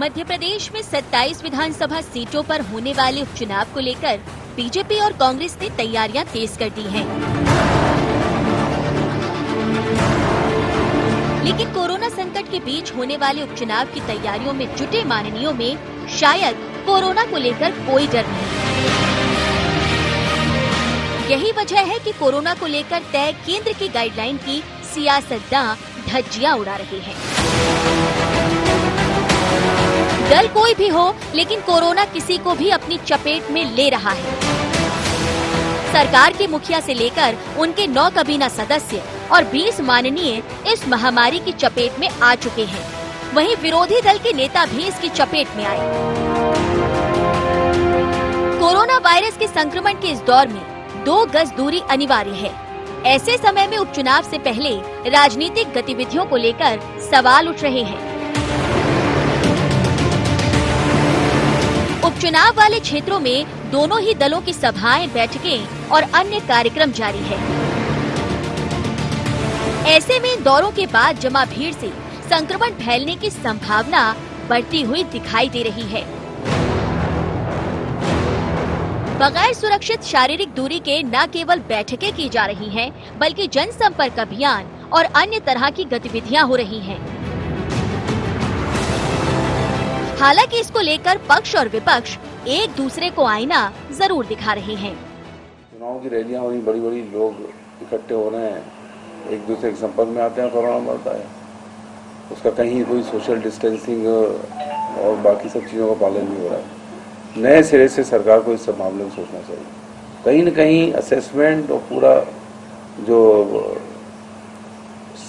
मध्य प्रदेश में 27 विधानसभा सीटों पर होने वाले उपचुनाव को लेकर बीजेपी और कांग्रेस ने तैयारियां तेज कर दी हैं। लेकिन कोरोना संकट के बीच होने वाले उपचुनाव की तैयारियों में जुटे माननीयों में शायद कोरोना को लेकर कोई डर नहीं। यही वजह है कि कोरोना को लेकर तय केंद्र की गाइडलाइन की सियासतदां धज्जियां उड़ा रहे हैं। दल कोई भी हो, लेकिन कोरोना किसी को भी अपनी चपेट में ले रहा है। सरकार के मुखिया से लेकर उनके 9 काबीना सदस्य और 20 माननीय इस महामारी की चपेट में आ चुके हैं। वहीं विरोधी दल के नेता भी इसकी चपेट में आए। कोरोना वायरस के संक्रमण के इस दौर में 2 गज दूरी अनिवार्य है। ऐसे समय में उपचुनाव से पहले राजनीतिक गतिविधियों को लेकर सवाल उठ रहे हैं। उपचुनाव वाले क्षेत्रों में दोनों ही दलों की सभाएं, बैठकें और अन्य कार्यक्रम जारी है। ऐसे में इन दौरों के बाद जमा भीड़ से संक्रमण फैलने की संभावना बढ़ती हुई दिखाई दे रही है। बगैर सुरक्षित शारीरिक दूरी के न केवल बैठकें की जा रही हैं, बल्कि जनसंपर्क अभियान और अन्य तरह की गतिविधियां हो रही हैं। हालांकि इसको लेकर पक्ष और विपक्ष एक दूसरे को आईना जरूर दिखा रहे हैं। चुनाव की रैलियां हो रही, बड़ी बड़ी लोग इकट्ठे हो रहे हैं, एक दूसरे के संपर्क में आते हैं, कोरोना बढ़ता है। उसका कहीं कोई सोशल डिस्टेंसिंग और बाकी सब चीज़ों का पालन नहीं हो रहा है। नए सिरे से सरकार को इस सब मामले में सोचना चाहिए। कहीं न कहीं असेसमेंट और पूरा जो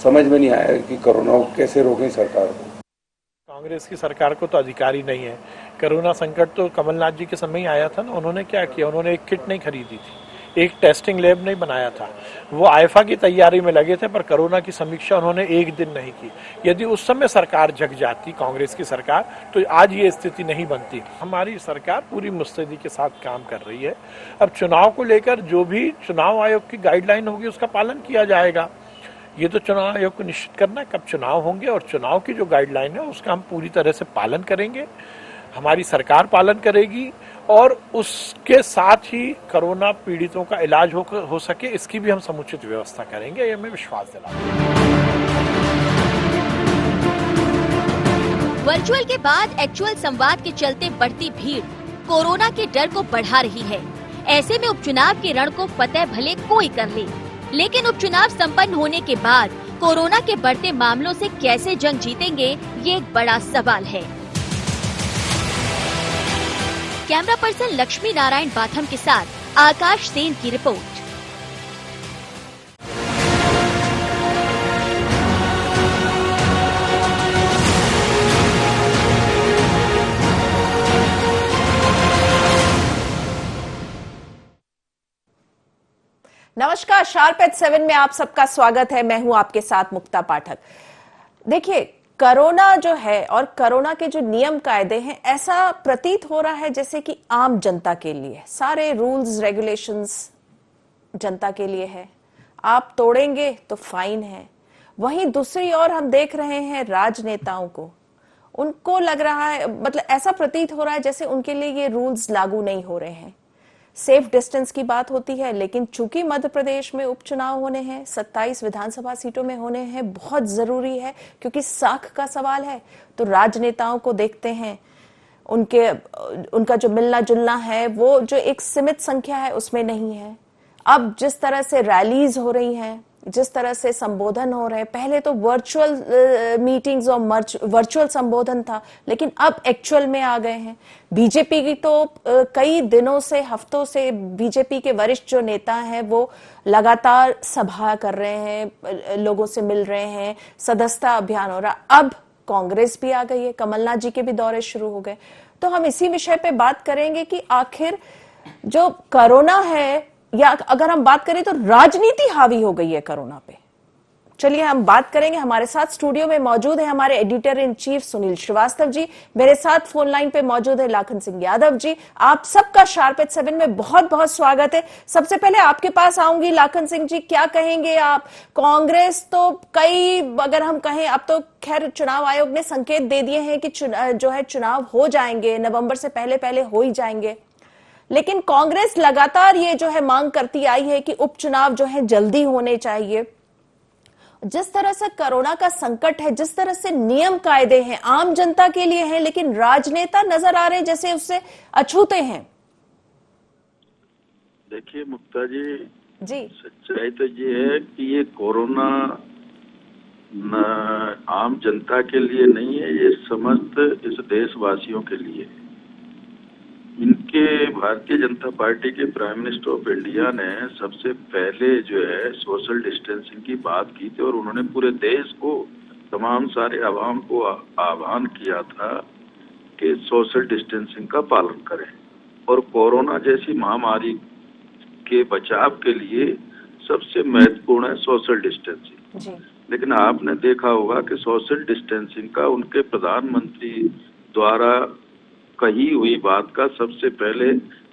समझ में नहीं आया कि कोरोना को कैसे रोकें सरकार को। कांग्रेस की सरकार को तो अधिकार ही नहीं है। कोरोना संकट तो कमलनाथ जी के समय ही आया था ना। उन्होंने क्या किया? उन्होंने एक किट नहीं खरीदी थी, एक टेस्टिंग लैब नहीं बनाया था। वो आईफा की तैयारी में लगे थे, पर कोरोना की समीक्षा उन्होंने एक दिन नहीं की। यदि उस समय सरकार जग जाती, कांग्रेस की सरकार, तो आज ये स्थिति नहीं बनती। हमारी सरकार पूरी मुस्तैदी के साथ काम कर रही है। अब चुनाव को लेकर जो भी चुनाव आयोग की गाइडलाइन होगी उसका पालन किया जाएगा। ये तो चुनाव आयोग को निश्चित करना है कब चुनाव होंगे, और चुनाव की जो गाइडलाइन है उसका हम पूरी तरह से पालन करेंगे। हमारी सरकार पालन करेगी और उसके साथ ही कोरोना पीड़ितों का इलाज हो सके, इसकी भी हम समुचित व्यवस्था करेंगे। ये मैं विश्वास दिलाता हूं। वर्चुअल के बाद एक्चुअल संवाद के चलते बढ़ती भीड़ कोरोना के डर को बढ़ा रही है। ऐसे में उपचुनाव के रण को फतेह भले कोई कर ले, लेकिन उपचुनाव संपन्न होने के बाद कोरोना के बढ़ते मामलों से कैसे जंग जीतेंगे, ये एक बड़ा सवाल है। कैमरा पर्सन लक्ष्मी नारायण बाथम के साथ आकाश सेन की रिपोर्ट। नमस्कार, शार्प एट 7 में आप सबका स्वागत है। मैं हूं आपके साथ मुक्ता पाठक। देखिए, कोरोना जो है और कोरोना के जो नियम कायदे हैं, ऐसा प्रतीत हो रहा है जैसे कि आम जनता के लिए सारे रूल्स रेगुलेशंस जनता के लिए है। आप तोड़ेंगे तो फाइन है। वहीं दूसरी ओर हम देख रहे हैं राजनेताओं को, उनको लग रहा है, मतलब ऐसा प्रतीत हो रहा है जैसे उनके लिए ये रूल्स लागू नहीं हो रहे हैं। सेफ डिस्टेंस की बात होती है, लेकिन चूंकि मध्य प्रदेश में उपचुनाव होने हैं, 27 विधानसभा सीटों में होने हैं, बहुत जरूरी है क्योंकि साख का सवाल है। तो राजनेताओं को देखते हैं, उनका जो मिलना जुलना है वो जो एक सीमित संख्या है उसमें नहीं है। अब जिस तरह से रैलीज हो रही हैं, जिस तरह से संबोधन हो रहे हैं, पहले तो वर्चुअल मीटिंग्स और वर्चुअल संबोधन था, लेकिन अब एक्चुअल में आ गए हैं। बीजेपी की तो कई दिनों से, हफ्तों से बीजेपी के वरिष्ठ जो नेता हैं वो लगातार सभा कर रहे हैं, लोगों से मिल रहे हैं, सदस्यता अभियान हो रहा। अब कांग्रेस भी आ गई है, कमलनाथ जी के भी दौरे शुरू हो गए। तो हम इसी विषय पे बात करेंगे कि आखिर जो कोरोना है, या अगर हम बात करें तो राजनीति हावी हो गई है कोरोना पे। चलिए हम बात करेंगे। हमारे साथ स्टूडियो में मौजूद है हमारे editor in chief Sunil Srivastava ji, मेरे साथ फोन लाइन पे मौजूद है लाखन सिंह यादव जी। आप सबका शार्प एट 7 में बहुत बहुत स्वागत है। सबसे पहले आपके पास आऊंगी लाखन सिंह जी, क्या कहेंगे आप? कांग्रेस तो कई, अगर हम कहें, अब तो खैर चुनाव आयोग ने संकेत दे दिए हैं कि जो है चुनाव हो जाएंगे, नवंबर से पहले पहले हो ही जाएंगे, लेकिन कांग्रेस लगातार ये जो है मांग करती आई है कि उपचुनाव जो है जल्दी होने चाहिए। जिस तरह से कोरोना का संकट है, जिस तरह से नियम कायदे हैं आम जनता के लिए हैं, लेकिन राजनेता नजर आ रहे हैं जैसे उससे अछूते हैं। देखिए मुक्ता जी, सच्चाई तो ये है कि ये कोरोना आम जनता के लिए नहीं है, ये समस्त इस देशवासियों के लिए है। इनके भारतीय जनता पार्टी के प्राइम मिनिस्टर ऑफ इंडिया ने सबसे पहले जो है सोशल डिस्टेंसिंग की बात की थी और उन्होंने पूरे देश को, तमाम सारे आवाम को आह्वान किया था कि सोशल डिस्टेंसिंग का पालन करें और कोरोना जैसी महामारी के बचाव के लिए सबसे महत्वपूर्ण है सोशल डिस्टेंसिंग। लेकिन आपने देखा होगा कि सोशल डिस्टेंसिंग का उनके प्रधानमंत्री द्वारा कही हुई बात का सबसे पहले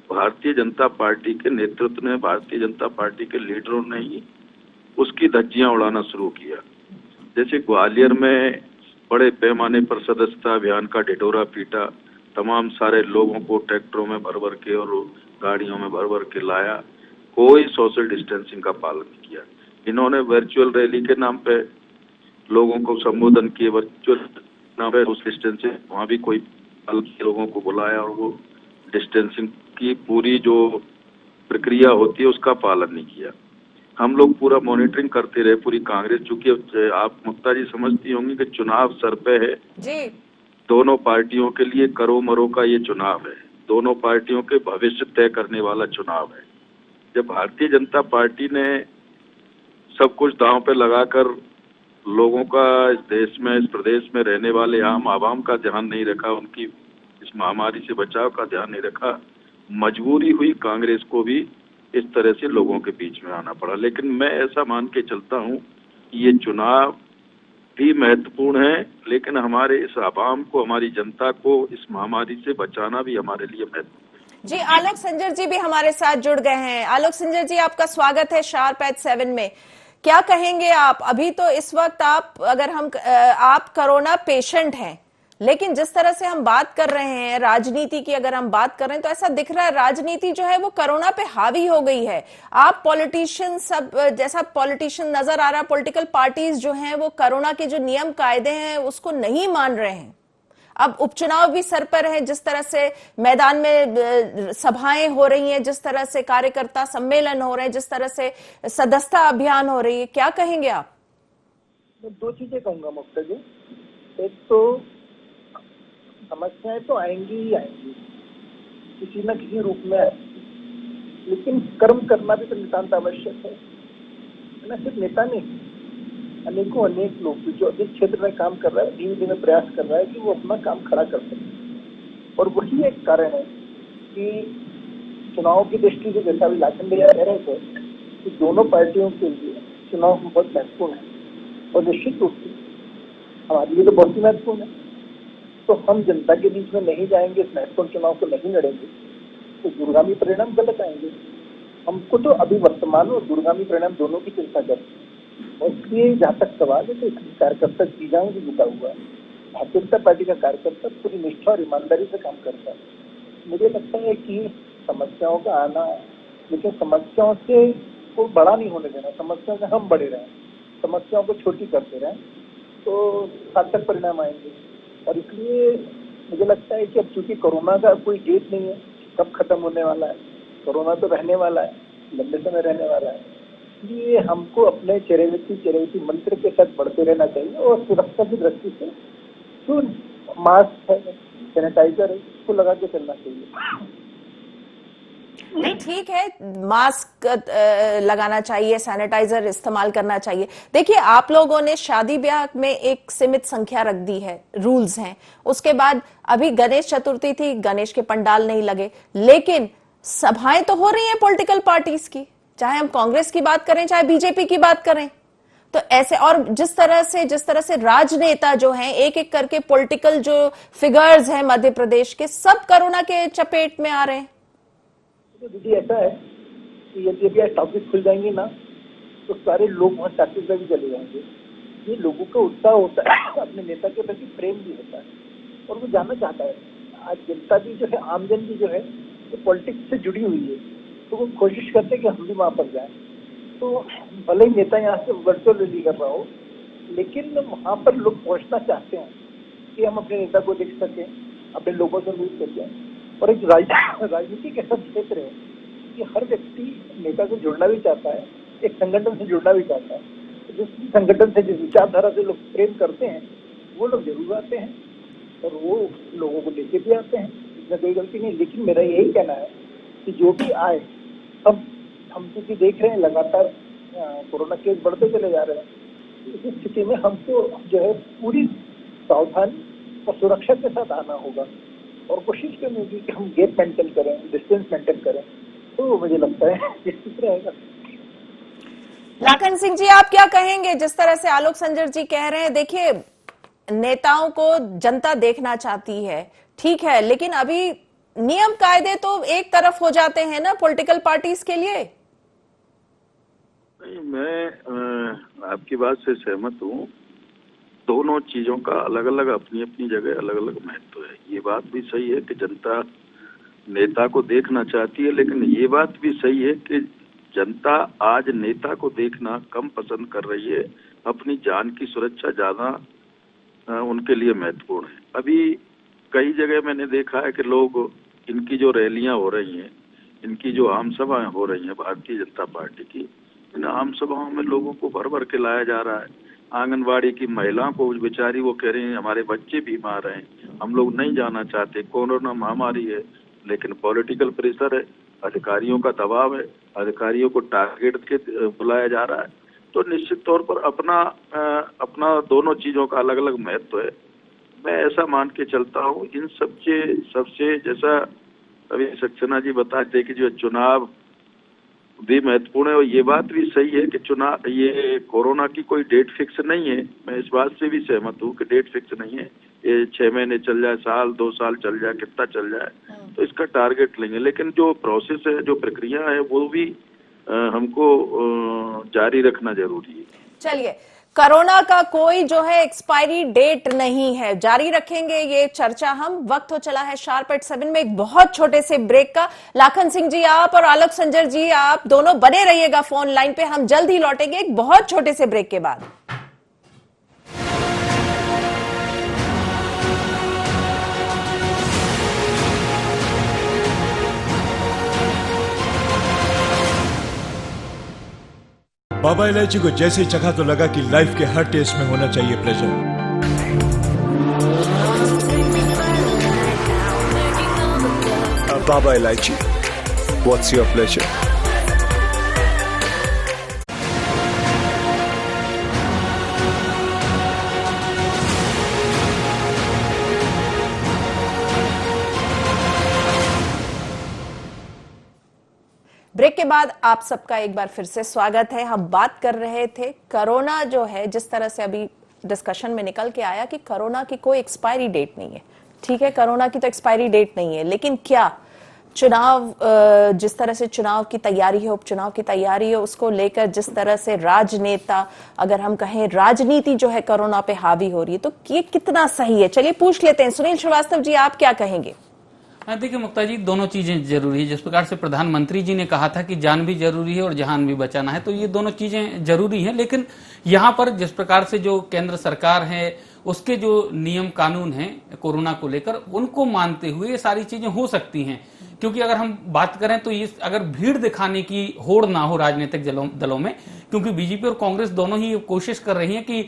भारतीय जनता पार्टी के नेतृत्व ने, भारतीय जनता पार्टी के लीडरों ने ही उसकी धज्जियां उड़ाना शुरू किया। जैसे ग्वालियर में बड़े पैमाने पर सदस्यता अभियान का ढिढोरा पीटा, तमाम सारे लोगों को ट्रैक्टरों में भर भर के और गाड़ियों में भर भर के लाया, कोई सोशल डिस्टेंसिंग का पालन नहीं किया। इन्होंने वर्चुअल रैली के नाम पे लोगों को संबोधन किए, वर्चुअल नाम पे सोशल डिस्टेंसिंग, वहाँ भी कोई लोगों को बुलाया और वो डिस्टेंसिंग की पूरी जो प्रक्रिया होती है उसका पालन नहीं किया। हम लोग पूरा मॉनिटरिंग करते रहे, पूरी कांग्रेस, चूंकि आप मुक्ता जी समझती होंगी कि चुनाव सर पे है जी। दोनों पार्टियों के लिए करो मरो का ये चुनाव है, दोनों पार्टियों के भविष्य तय करने वाला चुनाव है। जब भारतीय जनता पार्टी ने सब कुछ दांव पे लगाकर लोगों का, इस देश में, इस प्रदेश में रहने वाले आम आवाम का ध्यान नहीं रखा, उनकी इस महामारी से बचाव का ध्यान नहीं रखा, मजबूरी हुई कांग्रेस को भी इस तरह से लोगों के बीच में आना पड़ा। लेकिन मैं ऐसा मान के चलता हूं कि ये चुनाव भी महत्वपूर्ण है, लेकिन हमारे इस आवाम को, हमारी जनता को इस महामारी से बचाना भी हमारे लिए महत्वपूर्ण है। जी, आलोक संजर जी भी हमारे साथ जुड़ गए हैं। आलोक संजर जी, आपका स्वागत है शार्प एट 7 में। क्या कहेंगे आप? अभी तो इस वक्त आप कोरोना पेशेंट हैं, लेकिन जिस तरह से हम बात कर रहे हैं राजनीति की, अगर हम बात कर रहे हैं तो ऐसा दिख रहा है राजनीति जो है वो कोरोना पे हावी हो गई है। आप पॉलिटिशियन, सब जैसा पॉलिटिशियन नजर आ रहा, पॉलिटिकल पार्टीज जो हैं वो कोरोना के जो नियम कायदे हैं उसको नहीं मान रहे हैं। अब उपचुनाव भी सर पर है, जिस तरह से मैदान में सभाएं हो रही हैं, जिस तरह से कार्यकर्ता सम्मेलन हो रहे हैं, जिस तरह से सदस्यता अभियान हो रही है, क्या कहेंगे आप? मैं दो चीजें कहूंगा मुक्ता जी। एक तो समस्याएं तो आएंगी ही आएंगी, किसी न किसी रूप में आएंगी, लेकिन कर्म करना भी तो नितांत आवश्यक है ना। सिर्फ नेता नहीं, अनेकों अनेक लोग जो जिस क्षेत्र में काम कर रहा है धीरे धीरे प्रयास कर रहा है कि वो अपना काम खड़ा कर सके। और वही एक कारण है कि चुनाव की दृष्टि से, जैसा भी लाखन भैया कह रहे थे, कि दोनों पार्टियों के लिए चुनाव बहुत महत्वपूर्ण है और निश्चित रूप से हमारे लिए तो बहुत ही महत्वपूर्ण है। तो हम जनता के बीच में नहीं जाएंगे, इस महत्वपूर्ण चुनाव को नहीं लड़ेंगे तो दूरगामी परिणाम गलत आएंगे। हमको तो अभी वर्तमान और दूरगामी परिणाम दोनों की चिंता करनी है। इसलिए जहाँ तक सवाल है तो कार्यकर्ता जी जाऊँ भी जुटा हुआ है, भारतीय जनता पार्टी का कार्यकर्ता पूरी निष्ठा और ईमानदारी से काम करता है। मुझे लगता है कि समस्याओं का आना, लेकिन समस्याओं से को बड़ा नहीं होने देना, समस्याओं से हम बड़े रहें, समस्याओं को छोटी करते रहें तो सार्थक परिणाम आएंगे। और इसलिए मुझे लगता है कि अब चूंकि कोरोना का कोई डेट नहीं है कब खत्म होने वाला है, कोरोना तो रहने वाला है, लंबे समय रहने वाला है, इसलिए हमको अपने चेरेविटी मंत्र के साथ बढ़ते रहना चाहिए और सुरक्षा की दृष्टि से जो मास्क है, सैनिटाइजर है, उसको लगा के चलना चाहिए। नहीं, ठीक है, मास्क लगाना चाहिए, सैनिटाइजर इस्तेमाल करना चाहिए। देखिए, आप लोगों ने शादी ब्याह में एक सीमित संख्या रख दी है, रूल्स हैं। उसके बाद अभी गणेश चतुर्थी थी, गणेश के पंडाल नहीं लगे, लेकिन सभाएं तो हो रही हैं पॉलिटिकल पार्टीज की, चाहे हम कांग्रेस की बात करें चाहे बीजेपी की बात करें। तो ऐसे, और जिस तरह से राजनेता जो हैं, एक एक करके पॉलिटिकल जो फिगर्स हैं मध्य प्रदेश के, सब कोरोना के चपेट में आ रहे हैं। तो दीदी ऐसा है कि यदि अभी आज टॉपिक खुल जाएंगे ना तो सारे लोग वहाँ टॉपिक में भी चले जाएंगे। ये लोगों का उत्साह होता है, अपने नेता के प्रति प्रेम भी होता है और वो जानना चाहता है। आज जनता भी जो है, आम जन भी जो है, वो पॉलिटिक्स से जुड़ी हुई है, तो वो कोशिश करते हैं कि हम भी वहाँ पर जाएं। तो भले ही नेता यहाँ से वर्चुअल रैली कर रहा हो, लेकिन वहाँ पर लोग पहुँचना चाहते हैं कि हम अपने नेता को देख सकें, अपने लोगों से मिल सकें। और एक राजनीतिक ऐसा क्षेत्र है कि हर व्यक्ति नेता से जुड़ना भी चाहता है, एक संगठन से जुड़ना भी चाहता है। जिस संगठन से, जिस विचारधारा से लोग प्रेम करते हैं, वो लोग जरूर आते हैं और वो लोगों को लेके भी आते हैं, इसमें कोई गलती नहीं। लेकिन मेरा यही कहना है कि जो भी आए, हम क्योंकि देख रहे हैं लगातार कोरोना केस बढ़ते चले जा रहे हैं। इस स्थिति में हमको जो है पूरी सावधानी और सुरक्षा के साथ आना होगा और कोशिश करनी होगी कि हम गैप मेंटेन करें, डिस्टेंस मेंटेन करें, तो मुझे लगता है ये ठीक रहेगा। लाखन सिंह जी, आप क्या कहेंगे जिस तरह से आलोक संजर जी कह रहे हैं? देखिए, नेताओं को जनता देखना चाहती है, ठीक है, लेकिन अभी नियम कायदे तो एक तरफ हो जाते हैं ना पॉलिटिकल पार्टीज के लिए। नहीं, मैं आपकी बात से सहमत हूँ। दोनों चीजों का अलग अलग अपनी अपनी जगह अलग अलग महत्व है। ये बात भी सही है कि जनता नेता को देखना चाहती है, लेकिन ये बात भी सही है कि जनता आज नेता को देखना कम पसंद कर रही है। अपनी जान की सुरक्षा ज्यादा उनके लिए महत्वपूर्ण है। अभी कई जगह मैंने देखा है कि लोग, इनकी जो रैलियां हो रही हैं, इनकी जो आम सभाएं हो रही हैं भारतीय जनता पार्टी की, इन आम सभाओं में लोगों को भर भर के लाया जा रहा है। आंगनवाड़ी की महिलाओं को बेचारी वो कह रही हैं हमारे बच्चे बीमार हैं, हम लोग नहीं जाना चाहते, कोरोना महामारी है, लेकिन पॉलिटिकल प्रेशर है, अधिकारियों का दबाव है, अधिकारियों को टारगेट के बुलाया जा रहा है। तो निश्चित तौर पर अपना दोनों चीजों का अलग अलग महत्व है। मैं ऐसा मान के चलता हूँ, इन सबसे जैसा अभी सक्सेना जी बताते कि जो चुनाव भी महत्वपूर्ण है, और ये बात भी सही है कि चुनाव, ये कोरोना की कोई डेट फिक्स नहीं है। मैं इस बात से भी सहमत हूँ कि डेट फिक्स नहीं है, ये 6 महीने चल जाए, साल 2 साल चल जाए, कितना चल जाए, तो इसका टारगेट लेंगे। लेकिन जो प्रोसेस है, जो प्रक्रिया है, वो भी हमको जारी रखना जरूरी है। चलिए, कोरोना का कोई जो है एक्सपायरी डेट नहीं है, जारी रखेंगे ये चर्चा हम। वक्त हो चला है #7 में एक बहुत छोटे से ब्रेक का। लाखन सिंह जी आप और आलोक संजर जी आप दोनों बने रहिएगा फोन लाइन पे, हम जल्द ही लौटेंगे एक बहुत छोटे से ब्रेक के बाद। बाबा इलायची को जैसे चखा तो लगा कि लाइफ के हर टेस्ट में होना चाहिए प्लेजर। बाबा इलायची, व्हाट्स योर प्लेजर? ब्रेक के बाद आप सबका एक बार फिर से स्वागत है। हम बात कर रहे थे कोरोना जो है, जिस तरह से अभी डिस्कशन में निकल के आया कि कोरोना की कोई एक्सपायरी डेट नहीं है। ठीक है, कोरोना की तो एक्सपायरी डेट नहीं है, लेकिन क्या चुनाव, जिस तरह से चुनाव की तैयारी है, उपचुनाव की तैयारी है, उसको लेकर जिस तरह से राजनेता, अगर हम कहें राजनीति जो है कोरोना पे हावी हो रही है, तो ये कितना सही है? चलिए पूछ लेते हैं। सुनील श्रीवास्तव जी, आप क्या कहेंगे? देखिए मुक्ता जी, दोनों चीजें जरूरी है। जिस प्रकार से प्रधानमंत्री जी ने कहा था कि जान भी जरूरी है और जहान भी बचाना है, तो ये दोनों चीजें जरूरी हैं। लेकिन यहाँ पर जिस प्रकार से जो केंद्र सरकार है, उसके जो नियम कानून हैं कोरोना को लेकर, उनको मानते हुए ये सारी चीजें हो सकती हैं। क्योंकि अगर हम बात करें तो ये अगर भीड़ दिखाने की होड़ ना हो राजनीतिक दलों में, क्योंकि बीजेपी और कांग्रेस दोनों ही कोशिश कर रही हैं कि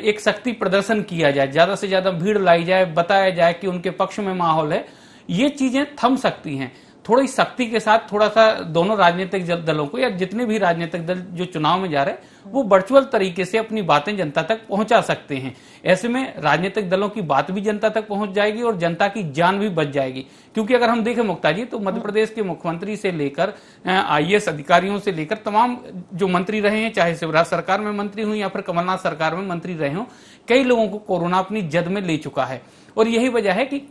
एक शक्ति प्रदर्शन किया जाए, ज्यादा से ज्यादा भीड़ लाई जाए, बताया जाए कि उनके पक्ष में माहौल है, ये चीजें थम सकती हैं। थोड़ी सख्ती के साथ थोड़ा सा दोनों राजनीतिक दलों को या जितने भी राजनीतिक दल जो चुनाव में जा रहे हैं वो वर्चुअल तरीके से अपनी बातें जनता तक पहुंचा सकते हैं। ऐसे में राजनीतिक दलों की बात भी जनता तक पहुंच जाएगी और जनता की जान भी बच जाएगी। क्योंकि अगर हम देखें मुक्ता जी, तो मध्य प्रदेश के मुख्यमंत्री से लेकर IAS अधिकारियों से लेकर तमाम जो मंत्री रहे हैं, चाहे शिवराज सरकार में मंत्री हुई या फिर कमलनाथ सरकार में मंत्री रहे हों, कई लोगों को कोरोना अपनी जद में ले चुका है। और यही वजह है कि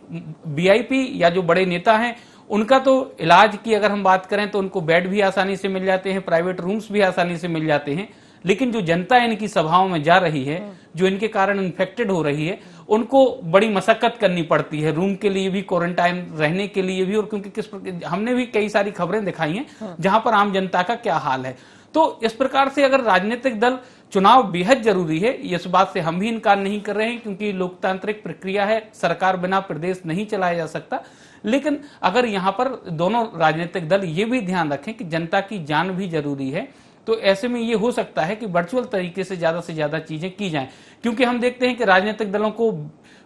VIP या जो बड़े नेता हैं उनका तो इलाज की अगर हम बात करें तो उनको बेड भी आसानी से मिल जाते हैं, प्राइवेट रूम्स भी आसानी से मिल जाते हैं। लेकिन जो जनता इनकी सभाओं में जा रही है, जो इनके कारण इन्फेक्टेड हो रही है, उनको बड़ी मशक्कत करनी पड़ती है, रूम के लिए भी, क्वारंटाइन रहने के लिए भी। और क्योंकि हमने भी कई सारी खबरें दिखाई हैं जहां पर आम जनता का क्या हाल है। तो इस प्रकार से अगर राजनीतिक दल, चुनाव बेहद जरूरी है, इस बात से हम भी इनकार नहीं कर रहे हैं, क्योंकि लोकतांत्रिक प्रक्रिया है, सरकार बिना प्रदेश नहीं चलाया जा सकता। लेकिन अगर यहाँ पर दोनों राजनीतिक दल ये भी ध्यान रखें कि जनता की जान भी जरूरी है, तो ऐसे में ये हो सकता है कि वर्चुअल तरीके से ज्यादा चीजें की जाएं। क्योंकि हम देखते हैं कि राजनीतिक दलों को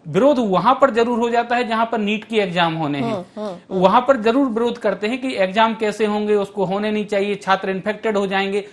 विरोध वहां पर जरूर हो जाता है जहां पर नीट की एग्जाम होने हैं, वहां पर जरूर विरोध करते हैं कि एग्जाम कैसे होंगे, उसको होने नहीं चाहिए, छात्र इन्फेक्टेड हो जाएंगे,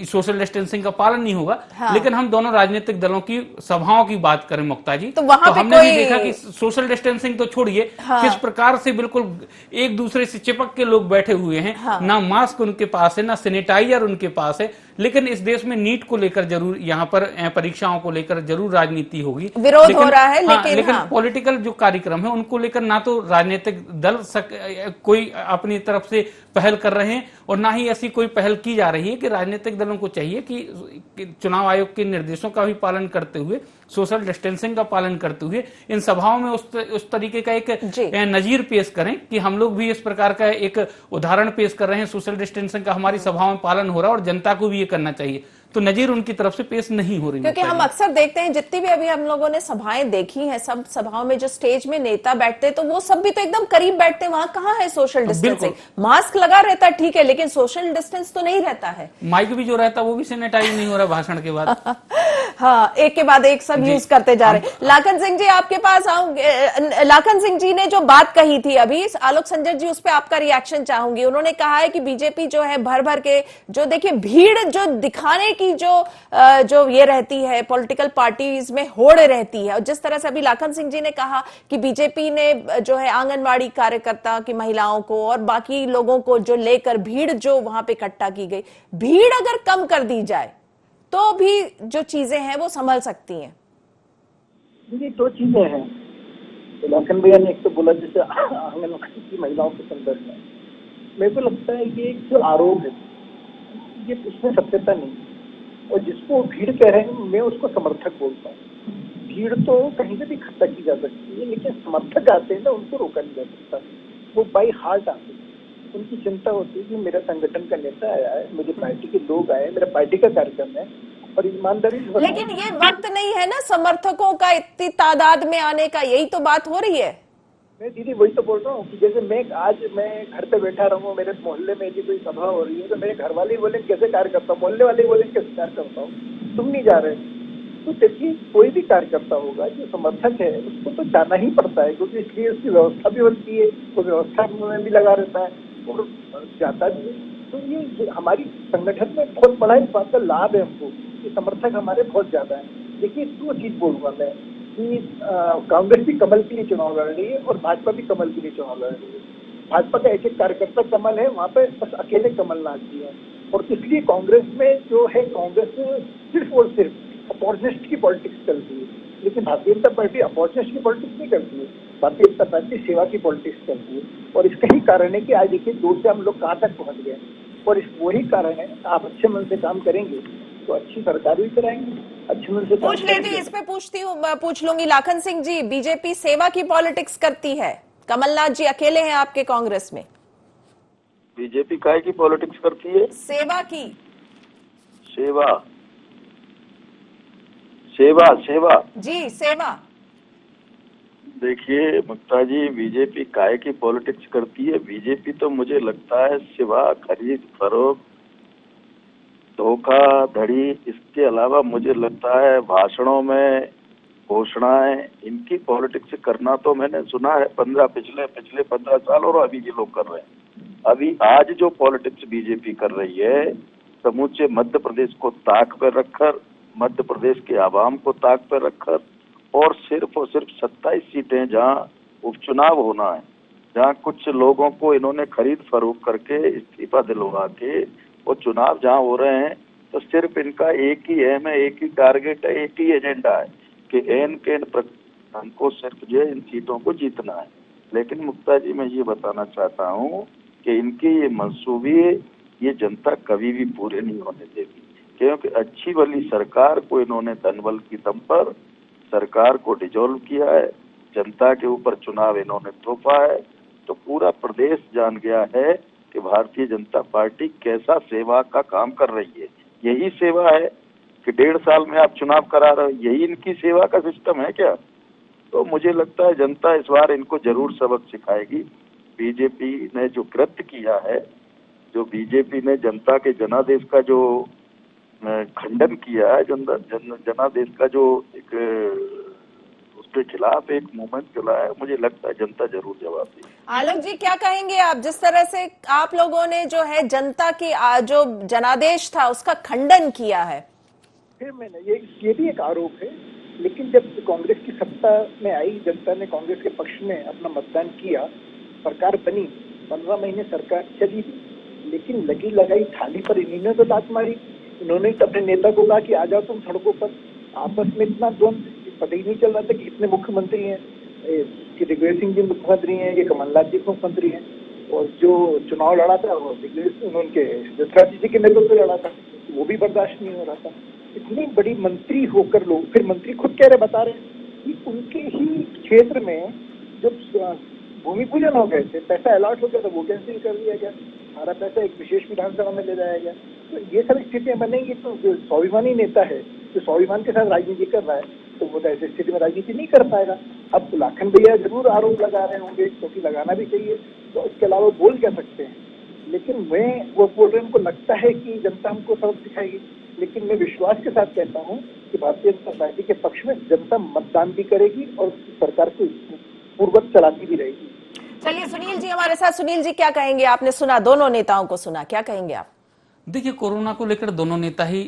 सोशल डिस्टेंसिंग का पालन नहीं होगा। हाँ। लेकिन हम दोनों राजनीतिक दलों की सभाओं की बात करें मुक्ता जी, तो हमने भी देखा कि सोशल डिस्टेंसिंग तो छोड़िए, हाँ। किस प्रकार से बिल्कुल एक दूसरे से चिपक के लोग बैठे हुए हैं, हाँ। ना मास्क उनके पास है, ना सैनिटाइजर उनके पास है। लेकिन इस देश में नीट को लेकर जरूर, यहाँ पर परीक्षाओं को लेकर जरूर राजनीति होगी, विरोध हो रहा है। लेकिन पॉलिटिकल जो कार्यक्रम है उनको लेकर ना तो राजनीतिक दल कोई अपनी तरफ से पहल कर रहे हैं और ना ही ऐसी कोई पहल की जा रही है। कि राजनीतिक दलों को चाहिए कि चुनाव आयोग के निर्देशों का भी पालन करते हुए, सोशल डिस्टेंसिंग का पालन करते हुए इन सभाओं में उस तरीके का एक नजीर पेश करें कि हम लोग भी इस प्रकार का एक उदाहरण पेश कर रहे हैं, सोशल डिस्टेंसिंग का हमारी सभाओं में पालन हो रहा है और जनता को भी ये करना चाहिए। तो नजीर उनकी तरफ से पेश नहीं हो रही। क्योंकि हम अक्सर देखते हैं, जितनी भी अभी हम लोगों ने सभाएं देखी हैं, सब सभाओं में जो स्टेज में नेता बैठते हैं तो वो सब भी तो एकदम करीब बैठते हैं। वहां कहाँ है सोशल डिस्टेंसिंग? मास्क लगा रहता है ठीक है, लेकिन सोशल डिस्टेंस तो नहीं रहता है। माइक भी जो रहता है वो भी सैनिटाइज नहीं हो रहा भाषण के बाद। हाँ, एक के बाद एक सब यूज करते जा रहे हैं। लाखन सिंह जी आपके पास आऊंगे। लाखन सिंह जी ने जो बात कही थी अभी, आलोक संजर जी, उस पर आपका रिएक्शन चाहूंगी। उन्होंने कहा है कि बीजेपी जो है भर भर के जो देखिए भीड़ जो दिखाने की जो ये रहती है, पॉलिटिकल पार्टीज में होड़ रहती है। और जिस तरह से अभी लाखन सिंह जी ने कहा कि बीजेपी ने जो है आंगनवाड़ी कार्यकर्ता की महिलाओं को और बाकी लोगों को जो लेकर भीड़ जो वहां पे इकट्ठा की गई, भीड़ अगर कम कर दी जाए तो भी जो चीजें हैं वो संभल सकती हैं। देखिए, दो चीजें हैं। तो लाखन भैया ने एक तो बोला जैसे आंगनवाड़ी की महिलाओं के संदर्भ में, मेरे को लगता है कि एक जो आरोप है ये उसमें सत्यता नहीं, और जिसको भीड़ कह रहे हैं मैं उसको समर्थक बोलता हूँ। भीड़ तो कहीं से भी इकट्ठा की जा सकती है, लेकिन समर्थक आते हैं ना, उनको रोका नहीं जा सकता। वो बाई हार्ट आते हैं, उनकी चिंता होती है कि मेरा संगठन का नेता आया है, मुझे पार्टी के लोग आए, मेरा पार्टी का कार्यक्रम है और ईमानदारी। लेकिन ये वक्त नहीं है ना समर्थकों का इतनी तादाद में आने का, यही तो बात हो रही है। मैं दीदी वही तो बोल रहा हूँ कि जैसे मैं घर पे बैठा रहूँ, मेरे मोहल्ले में यदि कोई सभा हो रही है तो मेरे घर वाले बोले कैसे कार्य करता हूँ, मोहल्ले वाले बोले कैसे कार्य करता हूँ, तुम नहीं जा रहे। तो देखिए, कोई भी कार्यकर्ता होगा जो समर्थक है उसको तो जाना ही पड़ता है, क्योंकि इसलिए उसकी व्यवस्था भी बनती है, वो व्यवस्था में भी लगा रहता है और जाता भी है। तो ये हमारी संगठन में बहुत बड़ा इस बात का लाभ है हमको कि समर्थक हमारे बहुत ज्यादा है। देखिए, दो चीज बोलूंगा मैं कि कांग्रेस भी कमल के लिए चुनाव लड़ रही है और भाजपा भी कमल के लिए चुनाव लड़ रही है। भाजपा का एक कार्यकर्ता कमल है, वहाँ पे बस अकेले कमलनाथ जी है। और इसलिए कांग्रेस में जो है, कांग्रेस सिर्फ और सिर्फ अपॉर्चुनिस्ट की पॉलिटिक्स करती है, लेकिन भारतीय जनता पार्टी अपॉर्चुनिस्ट की पॉलिटिक्स नहीं करती है। भारतीय जनता पार्टी सेवा की पॉलिटिक्स करती है। और इसका ही कारण है कि आज देखिए 2 से हम लोग कहाँ तक पहुँच गए, और वही कारण है आप अच्छे मन से काम करेंगे तो अच्छी सरकार भी कराएंगे, अच्छे मन से पूछ लेती, इस पे पूछ लूंगी। लाखन सिंह जी, बीजेपी सेवा की पॉलिटिक्स करती है, कमलनाथ जी अकेले हैं आपके कांग्रेस में। बीजेपी काय की पॉलिटिक्स करती है? सेवा की। सेवा सेवा सेवा जी, सेवा। देखिए मुक्ता जी, बीजेपी काय की पॉलिटिक्स करती है? बीजेपी तो मुझे लगता है सिवा खरीद फरोख्त, धोखाधड़ी, इसके अलावा मुझे लगता है भाषणों में घोषणाएं, इनकी पॉलिटिक्स करना तो मैंने सुना है पिछले 15 साल और अभी ये लोग कर रहे हैं। अभी आज जो पॉलिटिक्स बीजेपी कर रही है, समूचे मध्य प्रदेश को ताक पर रखकर, मध्य प्रदेश के आवाम को ताक पर रखकर, और सिर्फ 27 सीटें जहां उपचुनाव होना है, जहां कुछ लोगों को इन्होंने खरीद फरोख्त करके इस्तीफा दिलवा के वो चुनाव जहां हो रहे हैं, तो सिर्फ इनका एक ही एम है, एक ही टारगेट है, एक ही एजेंडा है कि हमको सिर्फ जो है इन सीटों को जीतना है। लेकिन मुक्ता जी, मैं ये बताना चाहता हूँ कि इनके ये मंसूबे ये जनता कभी भी पूरे नहीं होने देगी, क्योंकि अच्छी वाली सरकार को इन्होंने धनबल की दम पर सरकार को डिसॉल्व किया है, जनता के ऊपर चुनाव इन्होंने थोपा है, तो पूरा प्रदेश जान गया है कि भारतीय जनता पार्टी कैसा सेवा का काम कर रही है। यही सेवा है कि 1.5 साल में आप चुनाव करा रहे हो, यही इनकी सेवा का सिस्टम है क्या? तो मुझे लगता है जनता इस बार इनको जरूर सबक सिखाएगी। बीजेपी ने जो कृत्य किया है, जो बीजेपी ने जनता के जनादेश का जो खंडन किया है, जनादेश का जो एक उसके खिलाफ एक मूवमेंट चला है, मुझे लगता है जनता जरूर जवाब देगी। आलोक जी, क्या कहेंगे आप, जिस तरह से आप लोगों ने जो है जनता की जो जनादेश था उसका खंडन किया है? फिर मैंने ये भी एक आरोप है, लेकिन जब कांग्रेस की सत्ता में आई, जनता ने कांग्रेस के पक्ष में अपना मतदान किया, सरकार बनी, 15 महीने सरकार चली, लेकिन लगी लगाई थाली पर इन्होंने तो दांत मारी। इन्होंने अपने नेता को कहा कि आ जाओ तुम सड़कों पर। आपस में इतना द्वंद पता ही नहीं चल रहा था कि कितने मुख्यमंत्री हैं, कि दिग्विजय सिंह जी मुख्यमंत्री हैं, कि कमलनाथ जी मुख्यमंत्री हैं, और जो चुनाव लड़ा था वो उनके ज्योतिरादित्य जी के नेतृत्व में लड़ा था, वो भी बर्दाश्त नहीं हो रहा था। इतनी बड़ी मंत्री होकर लोग, फिर मंत्री खुद कह रहे, बता रहे कि उनके ही क्षेत्र में जब भूमि पूजन हो गए थे, पैसा अलॉट हो गया था, वो कैंसिल कर दिया गया, सारा पैसा एक विशेष विधानसभा में ले जाया गया। तो ये सब स्थितियां बनेंगी, तो जो स्वाभिमानी नेता है, जो स्वाभिमान के साथ राजनीति कर रहा है, तो वो तो ऐसी स्थिति में राजनीति नहीं कर पाएगा। अब लाखन भैया जरूर आरोप लगा रहे होंगे, क्योंकि लगाना भी चाहिए, तो इसके अलावा बोल क्या सकते हैं। लेकिन मैं वो बोल रहे, उनको लगता है कि जनता हमको सबक सिखाएगी, लेकिन मैं विश्वास के साथ कहता हूँ कि भारतीय जनता पार्टी के पक्ष में जनता मतदान भी करेगी और सरकार को पूर्वक चलाती भी रहेगी। चलिए सुनील जी हमारे साथ। सुनील जी, क्या कहेंगे? आपने सुना, दोनों नेताओं को सुना, क्या कहेंगे आप? देखिए, कोरोना को लेकर दोनों नेता ही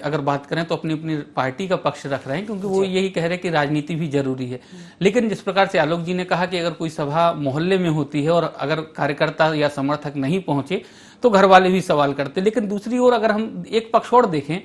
अगर बात करें तो अपनी अपनी पार्टी का पक्ष रख रहे हैं, क्योंकि वो यही कह रहे हैं कि राजनीति भी जरूरी है। लेकिन जिस प्रकार से आलोक जी ने कहा कि अगर कोई सभा मोहल्ले में होती है और अगर कार्यकर्ता या समर्थक नहीं पहुंचे तो घर वाले भी सवाल करते। लेकिन दूसरी ओर अगर हम एक पक्ष और देखें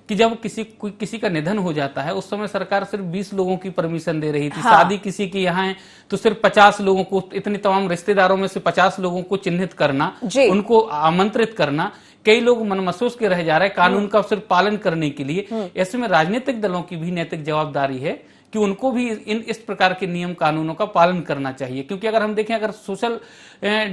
कि जब किसी का निधन हो जाता है, उस समय सरकार सिर्फ 20 लोगों की परमिशन दे रही थी। हाँ। शादी किसी की यहाँ है तो सिर्फ 50 लोगों को, इतने तमाम रिश्तेदारों में से 50 लोगों को चिन्हित करना, उनको आमंत्रित करना। कई लोग मनमसोस के रह जा रहे हैं कानून का सिर्फ पालन करने के लिए। ऐसे में राजनीतिक दलों की भी नैतिक जवाबदारी है कि उनको भी इस प्रकार के नियम कानूनों का पालन करना चाहिए। क्योंकि अगर हम देखें, अगर सोशल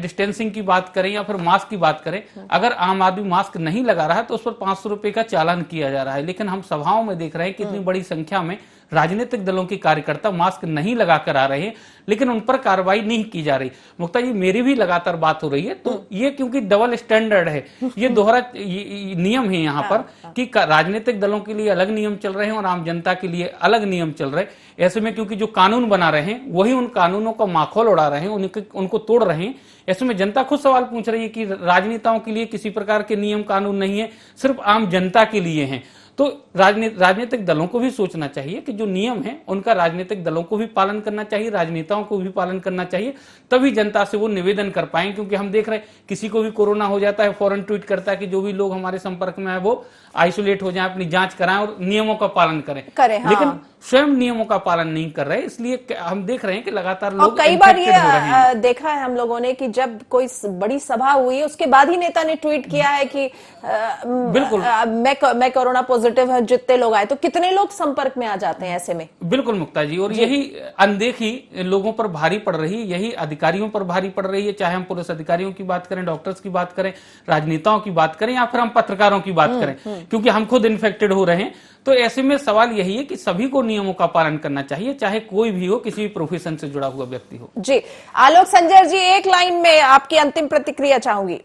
डिस्टेंसिंग की बात करें या फिर मास्क की बात करें, अगर आम आदमी मास्क नहीं लगा रहा है तो उस पर 500 रुपए का चालान किया जा रहा है। लेकिन हम सभाओं में देख रहे हैं कि इतनी बड़ी संख्या में राजनीतिक दलों के कार्यकर्ता मास्क नहीं लगाकर आ रहे हैं, लेकिन उन पर कार्रवाई नहीं की जा रही। मुक्ता जी, मेरी भी लगातार बात हो रही है, तो ये क्योंकि डबल स्टैंडर्ड है, ये दोहरा नियम है यहाँ पर कि राजनीतिक दलों के लिए अलग नियम चल रहे हैं और आम जनता के लिए अलग नियम चल रहे हैं। ऐसे में क्योंकि जो कानून बना रहे हैं वही उन कानूनों का माखौल उड़ा रहे हैं, उनको तोड़ रहे हैं। ऐसे में जनता खुद सवाल पूछ रही है कि राजनेताओं के लिए किसी प्रकार के नियम कानून नहीं है, सिर्फ आम जनता के लिए हैं। तो राजनीतिक दलों को भी सोचना चाहिए कि जो नियम है उनका राजनीतिक दलों को भी पालन करना चाहिए, राजनेताओं को भी पालन करना चाहिए, तभी जनता से वो निवेदन कर पाएंगे। क्योंकि हम देख रहे हैं किसी को भी कोरोना हो जाता है, फौरन ट्वीट करता है कि जो भी लोग हमारे संपर्क में है वो आइसोलेट हो जाएं, अपनी जांच कराएं और नियमों का पालन करें। हाँ। लेकिन स्वयं नियमों का पालन नहीं कर रहे, इसलिए हम देख रहे हैं कि लगातार लोग कई बार ये देखा है हम लोगों ने कि जब कोई बड़ी सभा हुई है उसके बाद ही नेता ने ट्वीट किया है कि बिल्कुल मैं कोरोना पॉजिटिव हूं, जितने लोग आए, तो कितने लोग संपर्क में आ जाते हैं ऐसे में। बिल्कुल मुक्ता जी, और यही अनदेखी लोगों पर भारी पड़ रही है, यही अधिकारियों पर भारी पड़ रही है। चाहे हम पुलिस अधिकारियों की बात करें, डॉक्टर्स की बात करें, राजनेताओं की बात करें या फिर हम पत्रकारों की बात करें, क्योंकि हम खुद इन्फेक्टेड हो रहे हैं। तो ऐसे में सवाल यही है कि सभी को नियमों का पालन करना चाहिए, चाहे कोई भी हो, किसी भी प्रोफेशन से जुड़ा हुआ व्यक्ति हो। जी आलोक संजय जी, एक लाइन में आपकी अंतिम प्रतिक्रिया चाहूंगी।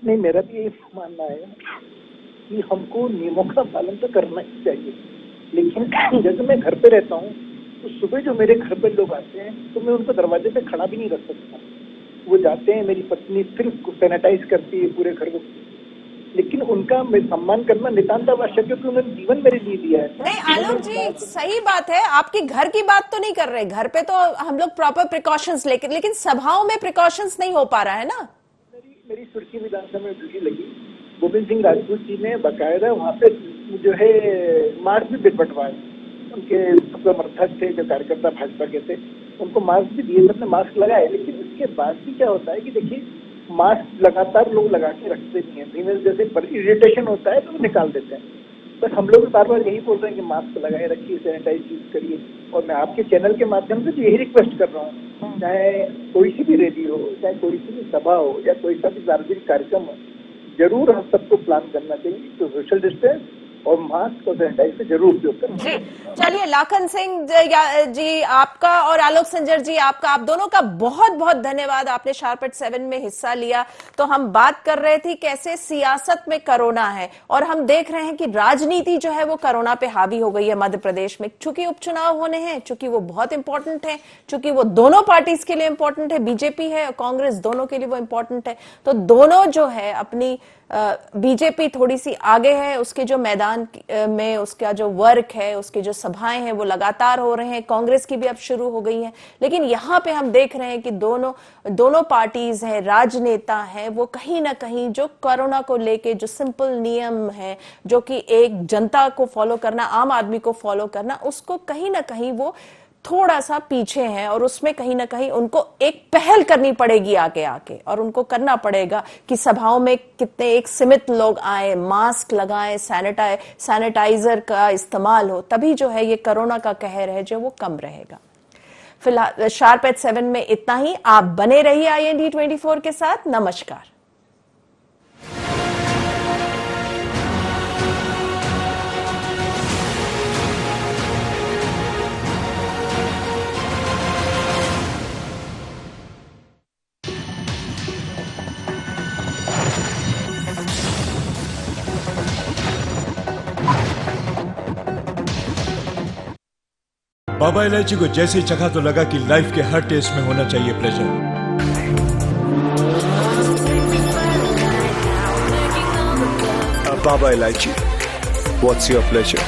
नहीं, मेरा भी ये मानना है कि हमको नियमों का पालन तो करना ही चाहिए, लेकिन जैसे मैं घर पे रहता हूँ तो सुबह जो मेरे घर पे लोग आते हैं तो मैं उनको दरवाजे पे खड़ा भी नहीं रख सकता, वो जाते हैं, मेरी पत्नी फिर सैनिटाइज करती है पूरे घर को, लेकिन उनका मैं सम्मान करना नितांत आवश्यक है क्योंकि उन्होंने जीवन मेरे लिए दिया है। नहीं आलोक जी, सही बात है, आपके घर की बात तो नहीं कर रहे, घर पे तो हम लोग प्रॉपर प्रिकॉशंस लेकिन सभाओं में प्रिकॉशंस नहीं हो पा रहा है ना। मेरी सुर्खी विधानसभा में ड्यूटी लगी, गोविंद सिंह राजपूत जी ने बाकायदा वहाँ पे जो है मास्क भी बंटवाए, उनके समर्थक थे जो कार्यकर्ता भाजपा के थे, उनको मास्क भी दिए, सबने मास्क लगाए। लेकिन उसके बाद भी क्या होता है कि देखिए मास्क लगातार लोग लगा के रखते नहीं है, धीमे जैसे इरिटेशन होता है तो वो निकाल देते हैं। बस हम लोग बार बार यही बोल रहे हैं कि मास्क लगाए रखिए, सैनिटाइज यूज करिए, और मैं आपके चैनल के माध्यम से यही रिक्वेस्ट कर रहा हूँ, चाहे कोई सी भी रैली हो, चाहे कोई सी भी सभा हो या कोई सा भी सार्वजनिक कार्यक्रम हो, जरूर हम सबको प्लान करना चाहिए तो सोशल डिस्टेंस और मास्क और सैनिटाइजर से जरूर उपयोग करें। जी चलिए, लाखन सिंह जी आपका और आलोक संजर जी आपका, आप दोनों का बहुत बहुत धन्यवाद, आपने शार्प एट 7 में हिस्सा लिया। तो हम बात कर रहे थे कैसे सियासत में कोरोना है, और हम देख रहे हैं कि राजनीति जो है वो कोरोना पे हावी हो गई है मध्य प्रदेश में, चूंकि उपचुनाव होने हैं, चूंकि वो बहुत इंपॉर्टेंट है, चूंकि वो दोनों पार्टीज के लिए इंपॉर्टेंट है, बीजेपी है और कांग्रेस, दोनों के लिए वो इंपॉर्टेंट है। तो दोनों जो है अपनी बीजेपी थोड़ी सी आगे है, उसके जो मैदान में उसका जो वर्क है, उसके जो सभाएं हैं वो लगातार हो रहे हैं, कांग्रेस की भी अब शुरू हो गई हैं। लेकिन यहाँ पे हम देख रहे हैं कि दोनों पार्टीज हैं, राजनेता हैं, वो कहीं ना कहीं जो कोरोना को लेके जो सिंपल नियम है, जो कि एक जनता को फॉलो करना, आम आदमी को फॉलो करना, उसको कहीं ना कहीं वो थोड़ा सा पीछे हैं, और उसमें कहीं ना कहीं उनको एक पहल करनी पड़ेगी आके, और उनको करना पड़ेगा कि सभाओं में कितने एक सीमित लोग आए, मास्क लगाएं, सैनिटाइजर का इस्तेमाल हो, तभी जो है ये कोरोना का कहर है जो वो कम रहेगा। फिलहाल शार्प एट 7 में इतना ही। आप बने रहिए IND 24 के साथ। नमस्कार। बाबा इलायची को जैसे ही चखा तो लगा कि लाइफ के हर टेस्ट में होना चाहिए pleasure. Baba Ilaichi, what's your pleasure?